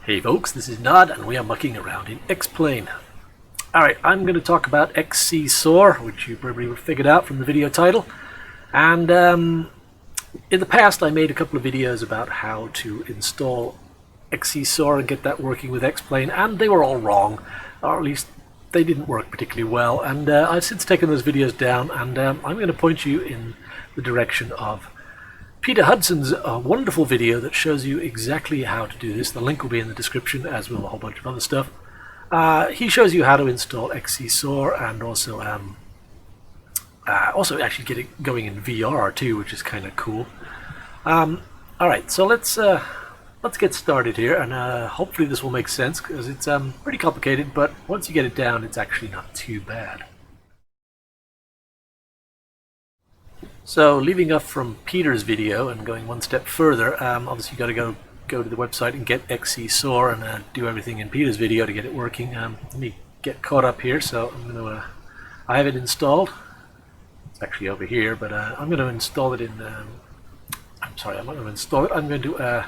Hey folks, this is Nod and we are mucking around in X-Plane. Alright, I'm going to talk about XCSoar, which you probably figured out from the video title. And in the past I made a couple of videos about how to install XCSoar and get that working with X-Plane, and they were all wrong, or at least they didn't work particularly well. And I've since taken those videos down, and I'm going to point you in the direction of Peter Hudson's wonderful video that shows you exactly how to do this. The link will be in the description, as will a whole bunch of other stuff. He shows you how to install XCSoar and also actually get it going in VR too, which is kind of cool. Alright, so let's get started here, and hopefully this will make sense, because it's pretty complicated, but once you get it down, it's actually not too bad. So, leaving off from Peter's video and going one step further, obviously you've got to go to the website and get XCSoar and do everything in Peter's video to get it working. Let me get caught up here. So I'm going to, I have it installed. It's actually over here, but I'm going to install it in. I'm sorry, I'm not going to install it. I'm going to go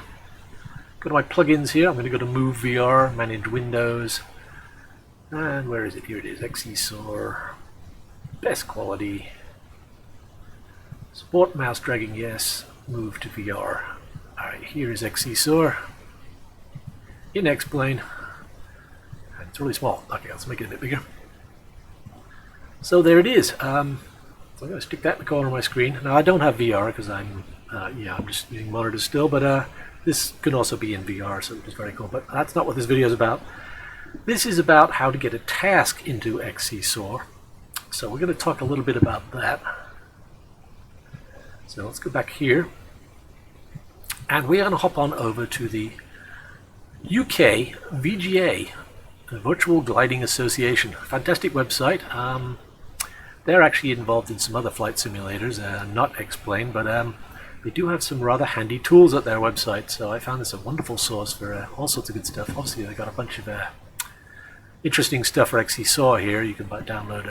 to my plugins here. I'm going to go to Move VR, Manage Windows, and where is it? Here it is. XCSoar, best quality. Support mouse dragging, yes. Move to VR. Alright, here is XCSoar in X-Plane. And it's really small. Okay, let's make it a bit bigger. So there it is. So I'm going to stick that in the corner of my screen. Now I don't have VR because I'm just using monitors still, but this can also be in VR, so it's very cool. But that's not what this video is about. This is about how to get a task into XCSoar. So we're going to talk a little bit about that. So let's go back here, and we're going to hop on over to the UKVGA, the Virtual Gliding Association. Fantastic website. They're actually involved in some other flight simulators, not X-Plane, but they do have some rather handy tools at their website, so I found this a wonderful source for all sorts of good stuff. Obviously they've got a bunch of interesting stuff for XCSoar here. You can download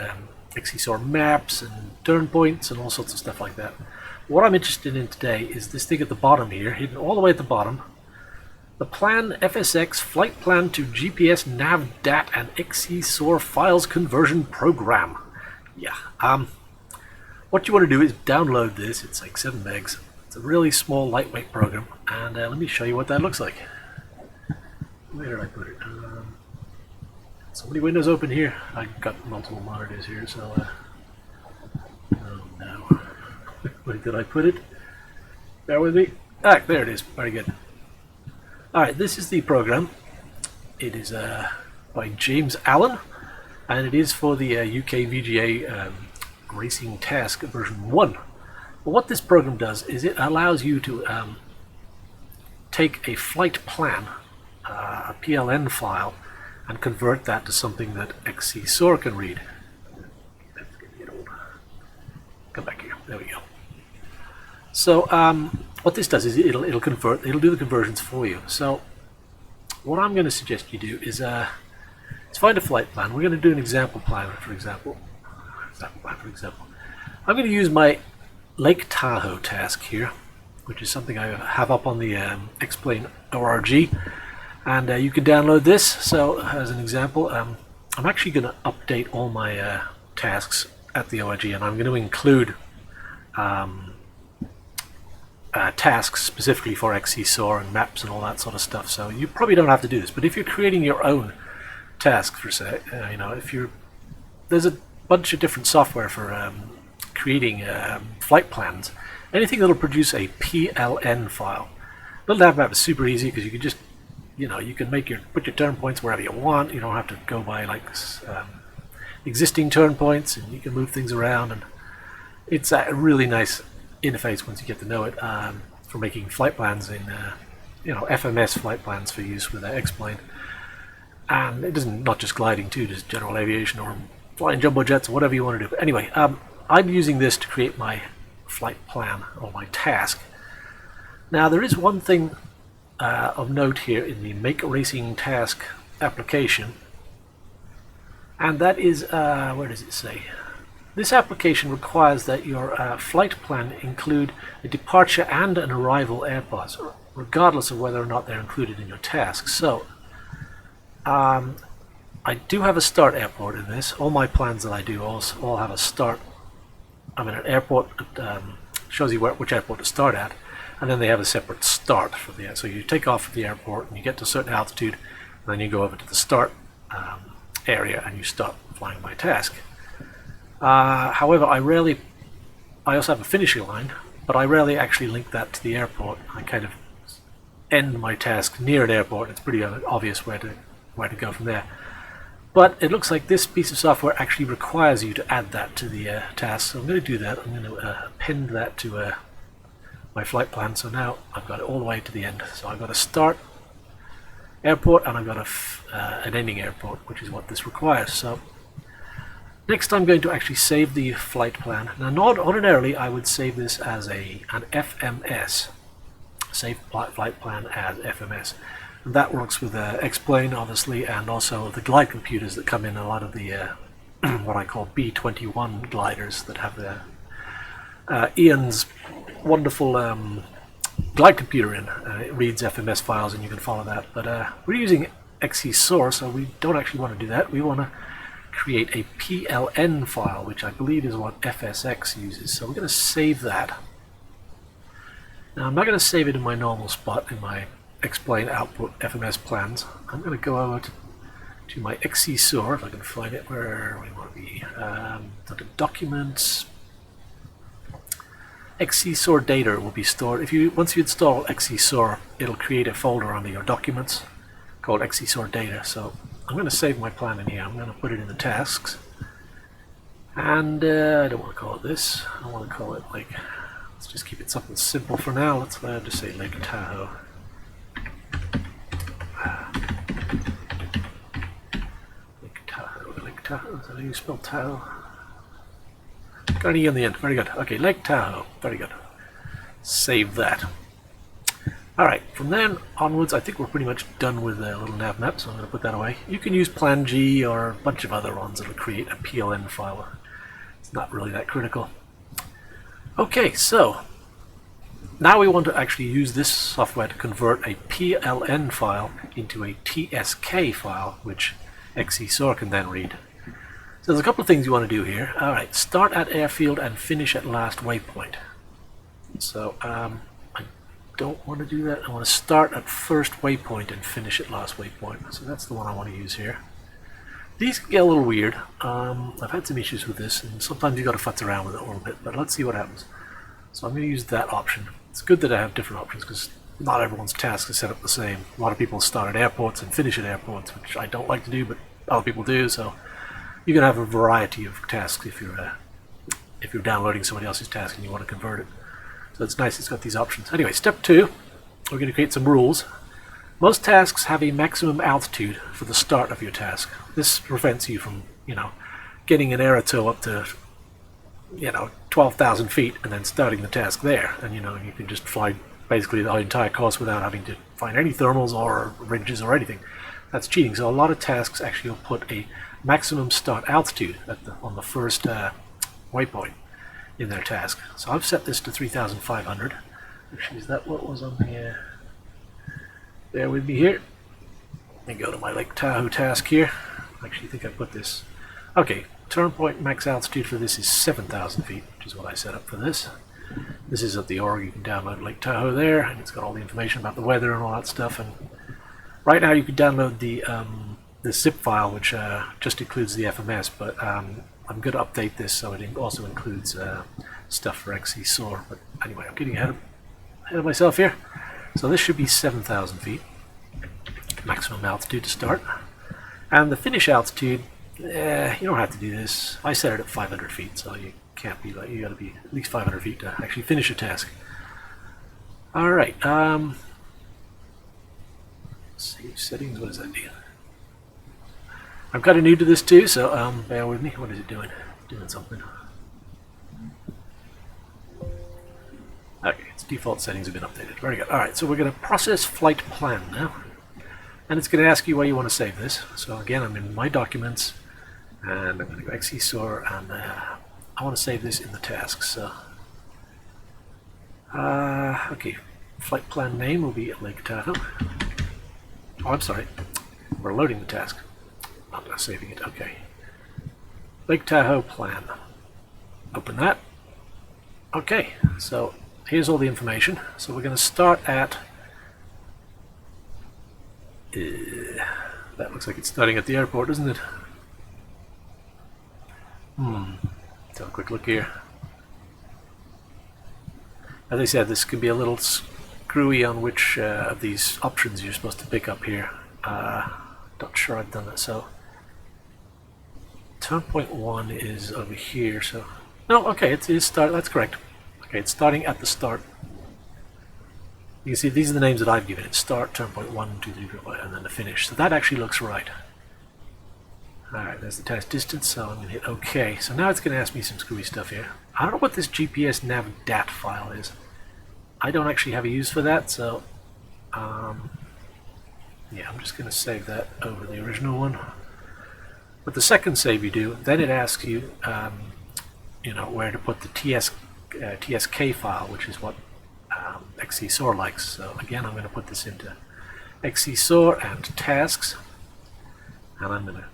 XCSoar maps and turn points and all sorts of stuff like that. What I'm interested in today is this thing at the bottom here, hidden all the way at the bottom. The Plan FSX Flight Plan to GPS Nav DAT and XCSoar Files Conversion Program. Yeah. What you want to do is download this. It's like 7 megs. It's a really small, lightweight program. And let me show you what that looks like. Where did I put it? So many windows open here. I've got multiple monitors here, so... oh no. Where did I put it? Bear with me. Ah, there it is. Very good. Alright, this is the program. It is by James Allen, and it is for the UKVGA Racing Task version 1. But what this program does is it allows you to take a flight plan, a Pln file, and convert that to something that XCSoar can read. Let's get old. Come back here. There we go. So what this does is it'll do the conversions for you. So what I'm going to suggest you do is let's find a flight plan. We're going to do an example plan, for example. I'm going to use my Lake Tahoe task here, which is something I have up on the X-Plane ORG, and you can download this. So as an example, I'm actually going to update all my tasks at the ORG, and I'm going to include tasks specifically for XCSoar and maps and all that sort of stuff. So you probably don't have to do this, but if you're creating your own task, for say, there's a bunch of different software for creating flight plans. Anything that'll produce a PLN file. Little Navmap is super easy because you can just, you can put your turn points wherever you want. You don't have to go by like existing turn points, and you can move things around, and it's a really nice interface once you get to know it for making flight plans in FMS flight plans for use with X-Plane. And it doesn't, not just gliding too, just general aviation or flying jumbo jets or whatever you want to do. But anyway, I'm using this to create my flight plan or my task. Now there is one thing of note here in the Make Racing Task application, and that is, where does it say? This application requires that your flight plan include a departure and an arrival airports, regardless of whether or not they're included in your task. So, I do have a start airport in this. All my plans that I do all have a start. I mean, an airport shows you which airport to start at, and then they have a separate start for the. So you take off at the airport and you get to a certain altitude, and then you go over to the start area and you start flying my task. However, I also have a finishing line, but I rarely actually link that to the airport. I kind of end my task near an airport. It's pretty obvious where to go from there. But it looks like this piece of software actually requires you to add that to the task. So I'm going to do that. I'm going to append that to my flight plan. So now I've got it all the way to the end. So I've got a start airport and I've got an ending airport, which is what this requires. So next I'm going to actually save the flight plan. Now not ordinarily I would save this as an FMS, save flight plan as FMS. And that works with X-Plane obviously, and also the glide computers that come in a lot of the what I call B-21 gliders that have the Ian's wonderful glide computer in. It reads FMS files and you can follow that. But we're using XCSoar, so we don't actually want to do that. We want to create a PLN file, which I believe is what FSX uses. So we're going to save that. Now I'm not going to save it in my normal spot in my Explain output FMS plans. I'm going to go over to my XCSoar, if I can find it where we want to be. The documents. XCSoar data will be stored. Once you install XCSoar, it'll create a folder under your documents called XCSoar data. So I'm going to save my plan in here. I'm going to put it in the tasks. And I don't want to call it this. I want to call it let's just keep it something simple for now. Let's just say Lake Tahoe. Lake Tahoe, is that how you spell Tahoe? Got an E on the end, very good. Okay, Lake Tahoe, very good. Save that. Alright, from then onwards, I think we're pretty much done with the little Navmap, so I'm going to put that away. You can use Plan G or a bunch of other ones that will create a PLN file. It's not really that critical. Okay, so now we want to actually use this software to convert a PLN file into a TSK file, which XCSoar can then read. So there's a couple of things you want to do here. Alright, start at airfield and finish at last waypoint. So I don't want to do that. I want to start at first waypoint and finish at last waypoint. So that's the one I want to use here. These can get a little weird. I've had some issues with this, and sometimes you've got to futz around with it a little bit, but let's see what happens. So I'm going to use that option. It's good that I have different options because not everyone's task is set up the same. A lot of people start at airports and finish at airports, which I don't like to do, but other people do. So you can have a variety of tasks if you're downloading somebody else's task and you want to convert it. So it's nice it's got these options. Anyway, step 2, we're going to create some rules. Most tasks have a maximum altitude for the start of your task. This prevents you from, getting an aerotow up to 12,000 feet and then starting the task there, and you can just fly basically the entire course without having to find any thermals or ridges or anything. That's cheating. So a lot of tasks actually will put a maximum start altitude on the first waypoint in their task. So I've set this to 3,500. Actually, is that what was on the bear with me here. Let me go to my Lake Tahoe task here. I actually think I put this. Okay, turn point max altitude for this is 7,000 feet, which is what I set up for this. This is at the org. You can download Lake Tahoe there, and it's got all the information about the weather and all that stuff. And right now you can download the zip file, which just includes the FMS, but I'm going to update this so it also includes stuff for XCSoar. But anyway, I'm getting ahead of myself here. So this should be 7,000 feet, maximum altitude to start. And the finish altitude, you don't have to do this. I set it at 500 feet, so you can't be you got to be at least 500 feet to actually finish a task. All right. Save settings. What does that mean? I'm kind of new to this too, so bear with me. What is it doing? Doing something. Okay, its default settings have been updated. Very good. All right, so we're going to process flight plan now, and it's going to ask you where you want to save this. So again, I'm in my documents, and I'm going to go XCSoar, and I want to save this in the tasks. So, okay, flight plan name will be Lake Tahoe. Oh, I'm sorry, we're loading the task, not saving it. Okay, Lake Tahoe plan. Open that. Okay, so here's all the information. So we're going to start at. That looks like it's starting at the airport, doesn't it? Let's have a quick look here. As I said, this can be a little screwy on which of these options you're supposed to pick up here. Not sure I've done that. So turn point 1 is over here. So no, okay, it is start. That's correct. Okay, it's starting at the start. You can see these are the names that I've given it. Start, turn point 1, 2, 3, 4, and then the finish. So that actually looks right. Alright, there's the test distance, so I'm going to hit OK. So now it's going to ask me some screwy stuff here. I don't know what this GPS nav dat file is. I don't actually have a use for that, so yeah, I'm just going to save that over the original one. With the second save you do, then it asks you, you know, where to put the Tsk file, which is what XCSoar likes. So again, I'm going to put this into XCSoar and tasks, and I'm going to.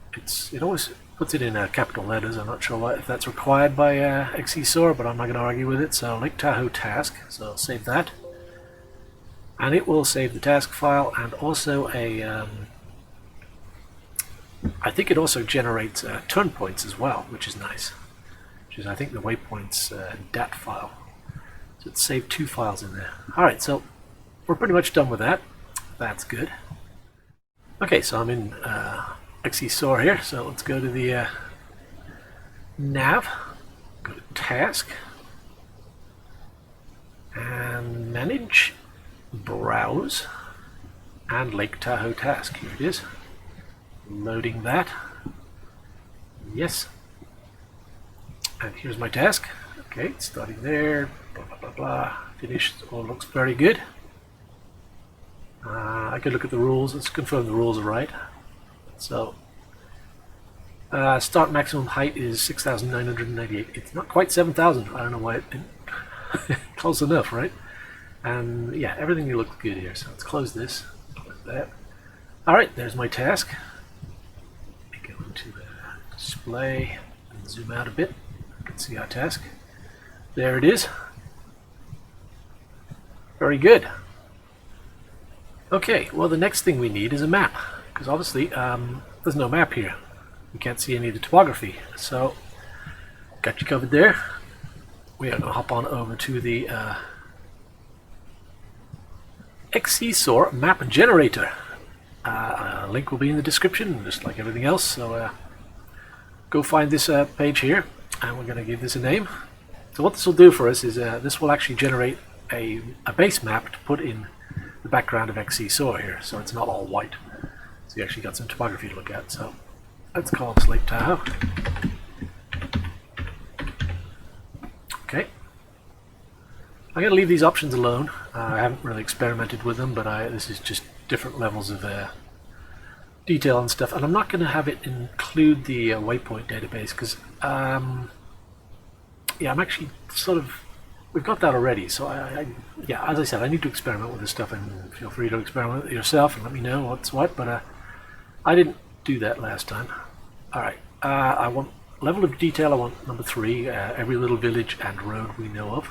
It always puts it in capital letters. I'm not sure if that's required by XCSoar, but I'm not going to argue with it. So Lake Tahoe task. So I'll save that, and it will save the task file and also a. I think it also generates turn points as well, which is nice. Which is I think the waypoints dat file. So it's saved 2 files in there. Alright, so we're pretty much done with that. That's good. Okay, so I'm in XCSoar here, so let's go to the nav, go to task, and manage, browse, and Lake Tahoe task. Here it is. Loading that. Yes. And here's my task. Okay, it's starting there. Blah, blah, blah, blah. Finished. All looks very good. I could look at the rules. Let's confirm the rules are right. So, start maximum height is 6,998. It's not quite 7,000. I don't know why it didn't. Close enough, right? And yeah, everything looks good here. So let's close this. Close that. All right, there's my task. Go into the display and zoom out a bit. You can see our task. There it is. Very good. Okay, well the next thing we need is a map, because obviously there's no map here. You can't see any of the topography. So, got you covered there. We are going to hop on over to the XCSoar Map Generator. Link will be in the description, just like everything else. So go find this page here, and we're going to give this a name. So what this will do for us is this will actually generate a base map to put in the background of XCSoar here, so it's not all white. So you actually got some topography to look at. So let's call this Lake Tahoe. Okay. I'm going to leave these options alone. I haven't really experimented with them, but this is just different levels of detail and stuff. And I'm not going to have it include the waypoint database because, yeah, I'm actually sort of. We've got that already, so yeah, as I said, I need to experiment with this stuff, and feel free to experiment with it yourself and let me know what's what, but I didn't do that last time. Alright, I want level of detail, I want number 3, every little village and road we know of.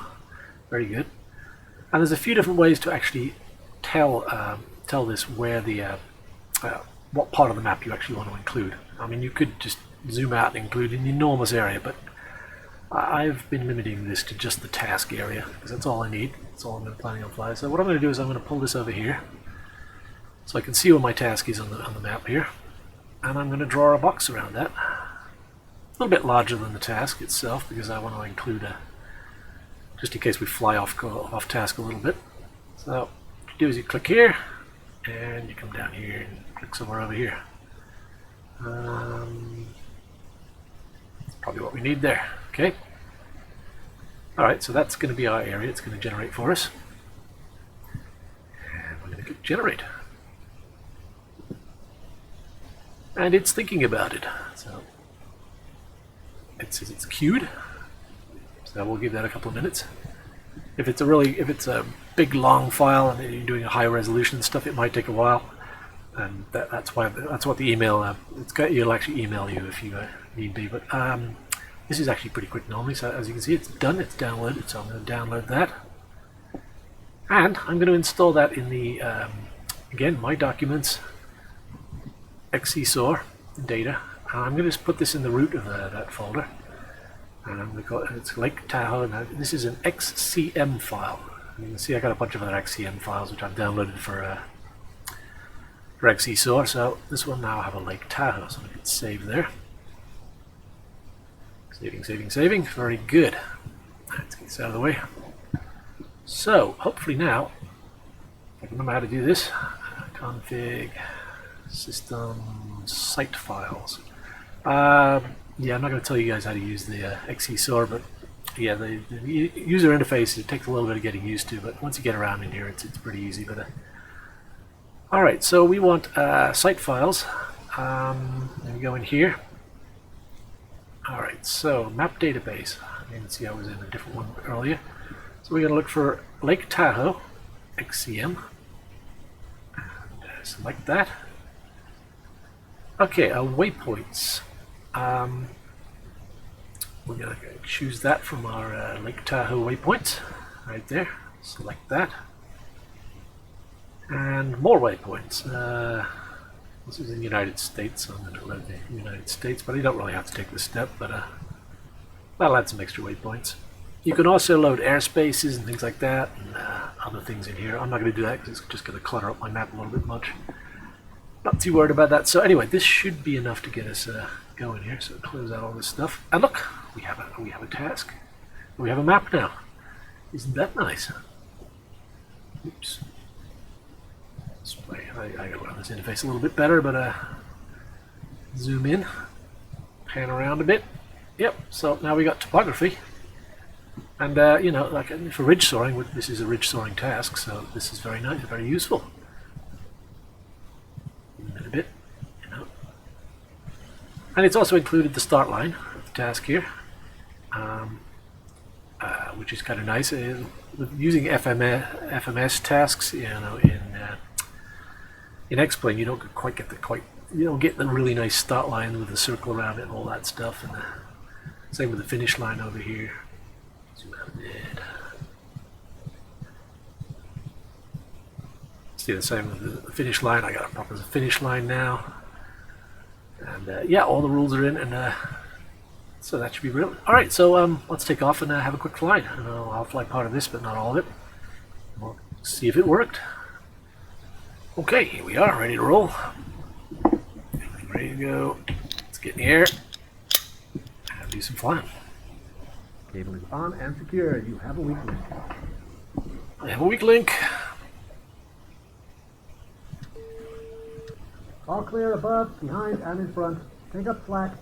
Very good. And there's a few different ways to actually tell this where the, what part of the map you actually want to include. I mean, you could just zoom out and include an enormous area, but I've been limiting this to just the task area because that's all I need. That's all I'm planning on flying. So what I'm going to do is I'm going to pull this over here so I can see where my task is on the map here, and I'm going to draw a box around that. A little bit larger than the task itself because I want to include just in case we fly off task a little bit. So what you do is you click here and you come down here and click somewhere over here. That's probably what we need there. Okay. Alright, so that's going to be our area. It's going to generate for us. And we're going to click generate. And it's thinking about it. So it says it's queued. So we'll give that a couple of minutes. If it's a big long file and you're doing a high resolution stuff, it might take a while, and that's what the email it'll actually email you if you need be. But this is actually pretty quick normally. So as you can see, it's done. It's downloaded. So I'm going to download that, and I'm going to install that in the again my documents, XCSoar data. I'm going to just put this in the root of that folder. And I'm going to call it, it's Lake Tahoe. Now, this is an XCM file. And you can see I got a bunch of other XCM files which I've downloaded for XCSoar. So this one now I have a Lake Tahoe, so I can save there. Saving. Very good. Let's get this out of the way. So hopefully now, if I can remember how to do this, config system site files. Yeah, I'm not going to tell you guys how to use the XCSoar, but yeah, the user interface, it takes a little bit of getting used to, but once you get around in here, it's pretty easy. But alright, so we want site files. And we go in here. Alright, so map database. You can see I was in a different one earlier. So we're going to look for Lake Tahoe, XCM. And select that. Okay, waypoints. We're going to choose that from our Lake Tahoe waypoints right there. Select that. And more waypoints. This is in the United States, so I'm going to load the United States, but you don't really have to take this step, but that'll add some extra waypoints. You can also load airspaces and things like that, and other things in here. I'm not going to do that because it's just going to clutter up my map a little bit much. Not too worried about that. So anyway, this should be enough to get us going here. So close out all this stuff, and look, we have a task. We have a map now. Isn't that nice? Oops. Display. I got to run this interface a little bit better, but zoom in, pan around a bit. Yep. So now we got topography, and you know, like for ridge soaring, this is a ridge soaring task, so this is very nice, very useful. A bit, you know. And it's also included the start line of the task here, which is kind of nice. Using FMS tasks, you know, in X-Plane, you don't quite get the really nice start line with the circle around it and all that stuff. And same with the finish line over here. Zoom out a bit. See the same with the finish line. I got it proper as a finish line now, and yeah, all the rules are in, and so that should be brilliant. All right, so let's take off and have a quick fly. And I'll fly part of this, but not all of it. We'll see if it worked. Okay, here we are, ready to roll. Ready to go. Let's get in the air and do some flying. Cable is on and secure. You have a weak link. I have a weak link. All clear above, behind, and in front. Take up slack.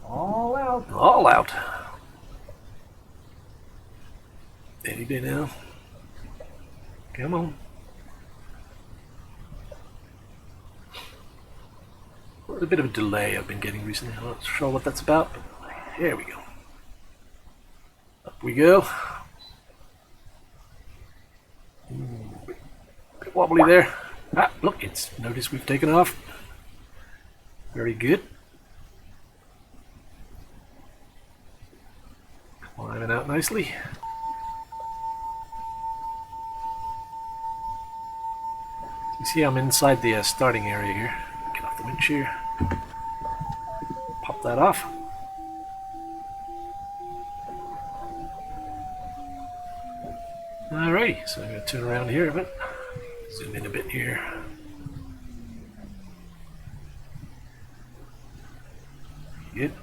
All out. All out. Any day now. Come on. There's a bit of a delay I've been getting recently. I'm not sure what that's about, but here we go. Up we go. Bit wobbly there. Ah, look, notice we've taken off. Very good. Climbing out nicely. You see I'm inside the starting area here. Get off the winch here. Pop that off. Alrighty, so I'm going to turn around here a bit. Zoom in a bit here. Good.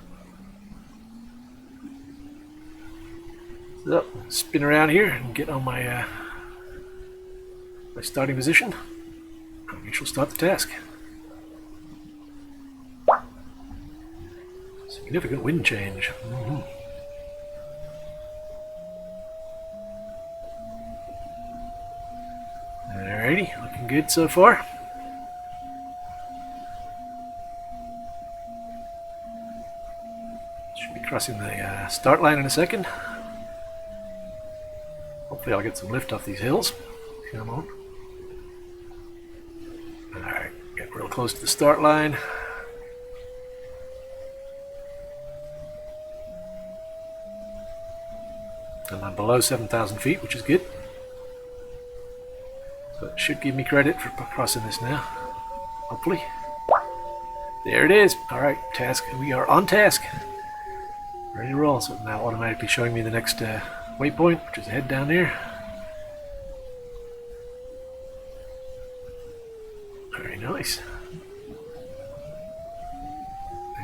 So, spin around here and get on my my starting position. We shall start the task. Significant wind change. Alrighty, looking good so far. Should be crossing the start line in a second. Hopefully I'll get some lift off these hills. Come on. Alright, get real close to the start line. And I'm below 7,000 feet, which is good. So it should give me credit for crossing this now. Hopefully. There it is. Alright, task. We are on task. Ready to roll. So now automatically showing me the next waypoint, which is head down there. Very nice.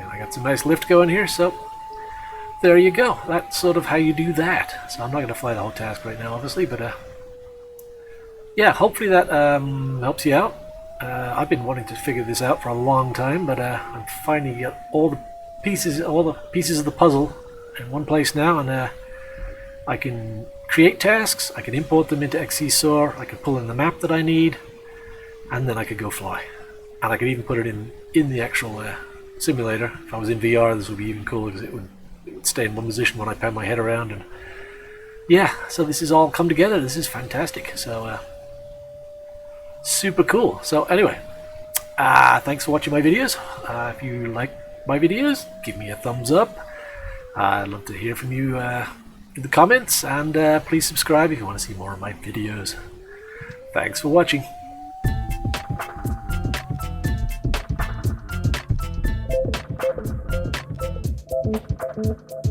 And I got some nice lift going here, so there you go. That's sort of how you do that. So I'm not going to fly the whole task right now, obviously, but yeah, hopefully that helps you out. I've been wanting to figure this out for a long time, but I'm finally got all the pieces of the puzzle in one place now, and I can create tasks, I can import them into XCSoar, I can pull in the map that I need, and then I could go fly. And I could even put it in the actual simulator. If I was in VR, this would be even cooler because it would stay in one position when I pan my head around. And yeah, so this has all come together. This is fantastic. So super cool. So anyway, thanks for watching my videos. If you like my videos, give me a thumbs up. I'd love to hear from you in the comments, and please subscribe if you want to see more of my videos. Thanks for watching. Thank you.